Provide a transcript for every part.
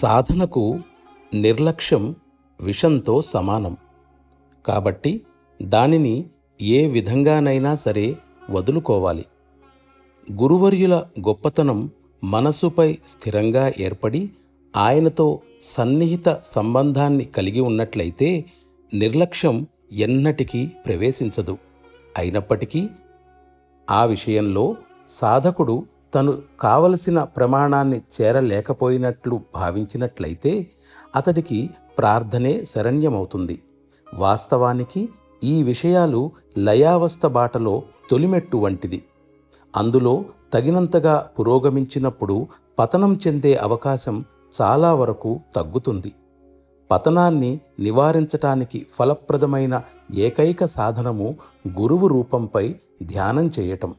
సాధనకు నిర్లక్ష్యం విషంతో సమానం. కాబట్టి దానిని ఏ విధంగానైనా సరే వదులుకోవాలి. గురువర్యుల గొప్పతనం మనసుపై స్థిరంగా ఏర్పడి ఆయనతో సన్నిహిత సంబంధాన్ని కలిగి ఉన్నట్లయితే నిర్లక్ష్యం ఎన్నటికీ ప్రవేశించదు. అయినప్పటికీ ఆ విషయంలో సాధకుడు తను కావలసిన ప్రమాణాన్ని చేరలేకపోయినట్లు భావించినట్లయితే అతడికి ప్రార్థనే శరణ్యమవుతుంది. వాస్తవానికి ఈ విషయాలు లయావస్థ బాటలో తొలిమెట్టు వంటిది. అందులో తగినంతగా పురోగమించినప్పుడు పతనం చెందే అవకాశం చాలా వరకు తగ్గుతుంది. పతనాన్ని నివారించటానికి ఫలప్రదమైన ఏకైక సాధనము గురువు రూపంపై ధ్యానం చేయటం.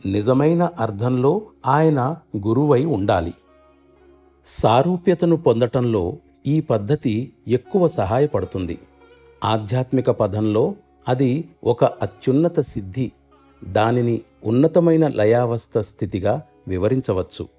నిజమైన అర్థంలో ఆయన గురువై ఉండాలి. సారూప్యతను పొందటంలో ఈ పద్ధతి ఎక్కువ సహాయపడుతుంది. ఆధ్యాత్మిక పదంలో అది ఒక అత్యున్నత సిద్ధి. దానిని ఉన్నతమైన లయావస్థ స్థితిగా వివరించవచ్చు.